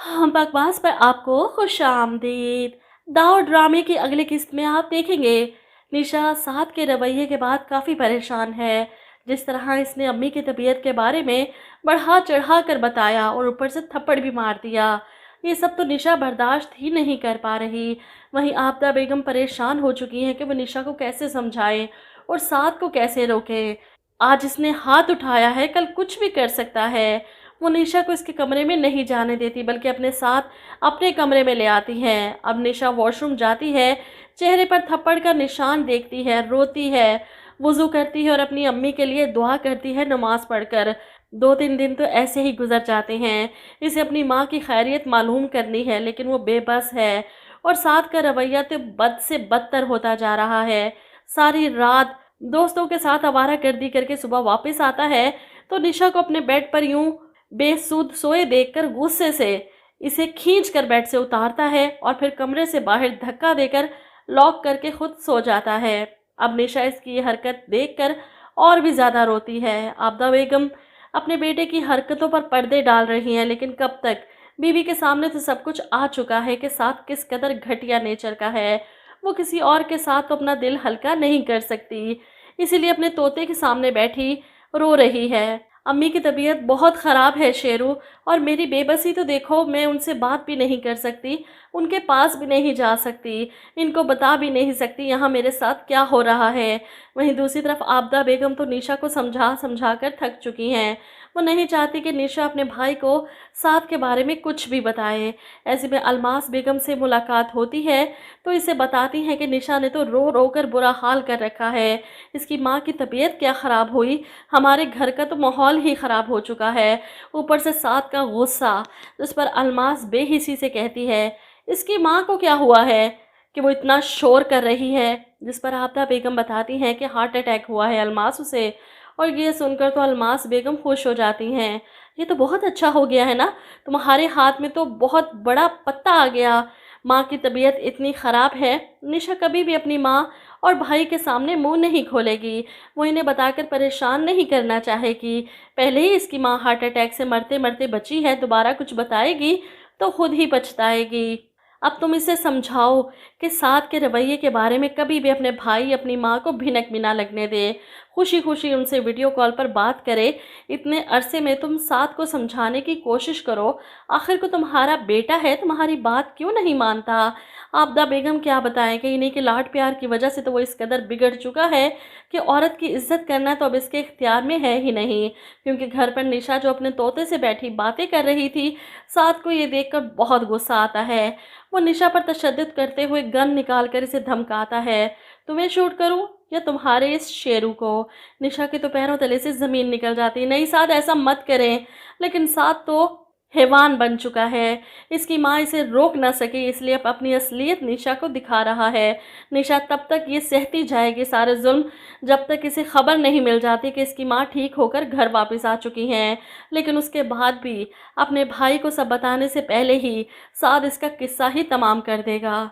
बकवास पर आपको खुश आमदीद। दाव ड्रामे की अगली किस्त में आप देखेंगे निशा साद के रवैये के बाद काफ़ी परेशान है। जिस तरह इसने अम्मी की तबीयत के बारे में बढ़ा चढ़ा कर बताया और ऊपर से थप्पड़ भी मार दिया, ये सब तो निशा बर्दाश्त ही नहीं कर पा रही। वहीं आबदा बेगम परेशान हो चुकी हैं कि वो निशा को कैसे समझाएं और साद को कैसे रोकें। आज इसने हाथ उठाया है, कल कुछ भी कर सकता है। वो निशा को इसके कमरे में नहीं जाने देती बल्कि अपने साथ अपने कमरे में ले आती है। अब निशा वॉशरूम जाती है, चेहरे पर थप्पड़ का निशान देखती है, रोती है, वुज़ू करती है और अपनी अम्मी के लिए दुआ करती है नमाज पढ़कर। 2-3 दिन तो ऐसे ही गुजर जाते हैं। इसे अपनी माँ की खैरियत मालूम करनी है लेकिन वो बेबस है और साथ का रवैया तो बद से बदतर होता जा रहा है। सारी रात दोस्तों के साथ आवारागर्दी करके सुबह वापस आता है तो निशा को अपने बेड पर यूं बेसुध सोए देखकर गुस्से से इसे खींच कर बेड से उतारता है और फिर कमरे से बाहर धक्का देकर लॉक करके खुद सो जाता है। अब निशा इसकी ये हरकत देखकर और भी ज़्यादा रोती है। आबदा बेगम अपने बेटे की हरकतों पर पर्दे डाल रही हैं लेकिन कब तक। बीवी के सामने तो सब कुछ आ चुका है कि साथ किस कदर घटिया नेचर का है। वो किसी और के साथ तो अपना दिल हल्का नहीं कर सकती, इसीलिए अपने तोते के सामने बैठी रो रही है। अम्मी की तबीयत बहुत ख़राब है शेरू, और मेरी बेबसी तो देखो, मैं उनसे बात भी नहीं कर सकती, उनके पास भी नहीं जा सकती, इनको बता भी नहीं सकती यहाँ मेरे साथ क्या हो रहा है। वहीं दूसरी तरफ आबदा बेगम तो निशा को समझा समझा कर थक चुकी हैं। वो नहीं चाहती कि निशा अपने भाई को साथ के बारे में कुछ भी बताए। ऐसे में अलमास बेगम से मुलाकात होती है तो इसे बताती हैं कि निशा ने तो रो रो कर बुरा हाल कर रखा है। इसकी माँ की तबीयत क्या ख़राब हुई, हमारे घर का तो माहौल ही ख़राब हो चुका है। ऊपर से साथ का गुस्सा, जिस पर अलमास बेहिसी से कहती है इसकी माँ को क्या हुआ है कि वो इतना शोर कर रही है। जिस पर आबदा बेगम बताती हैं कि हार्ट अटैक हुआ है अलमास उसे, और ये सुनकर तो अलमास बेगम खुश हो जाती हैं। ये तो बहुत अच्छा हो गया है ना, तुम्हारे हाथ में तो बहुत बड़ा पत्ता आ गया। माँ की तबीयत इतनी ख़राब है, निशा कभी भी अपनी माँ और भाई के सामने मुंह नहीं खोलेगी, वो इन्हें बताकर परेशान नहीं करना चाहेगी। पहले ही इसकी माँ हार्ट अटैक से मरते मरते बची है, दोबारा कुछ बताएगी तो खुद ही पछताएगी। अब तुम इसे समझाओ कि साथ के रवैये के बारे में कभी भी अपने भाई अपनी माँ को भिनक भी ना लगने दे, खुशी खुशी उनसे वीडियो कॉल पर बात करे। इतने अरसे में तुम साथ को समझाने की कोशिश करो, आखिर को तुम्हारा बेटा है, तुम्हारी बात क्यों नहीं मानता। आबदा बेगम क्या बताएं कि इन्हीं के लाड प्यार की वजह से तो वो इस कदर बिगड़ चुका है कि औरत की इज्जत करना तो अब इसके इख्तियार में है ही नहीं। क्योंकि घर पर निशा जो अपने तोते से बैठी बातें कर रही थी, साथ को ये देखकर बहुत गुस्सा आता है। वो निशा पर तशद्दुद करते हुए गन निकाल कर इसे धमकाता है, तुम्हें शूट करूं या तुम्हारे इस शेरू को। निशा के तो पैरों तले से ज़मीन निकल जाती, नहीं साथ ऐसा मत करें। लेकिन साथ तो हैवान बन चुका है, इसकी माँ इसे रोक ना सकी, इसलिए अब अपनी असलियत निशा को दिखा रहा है। निशा तब तक ये सहती जाएगी सारे जुल्म जब तक इसे खबर नहीं मिल जाती कि इसकी माँ ठीक होकर घर वापस आ चुकी हैं। लेकिन उसके बाद भी अपने भाई को सब बताने से पहले ही साद इसका किस्सा ही तमाम कर देगा।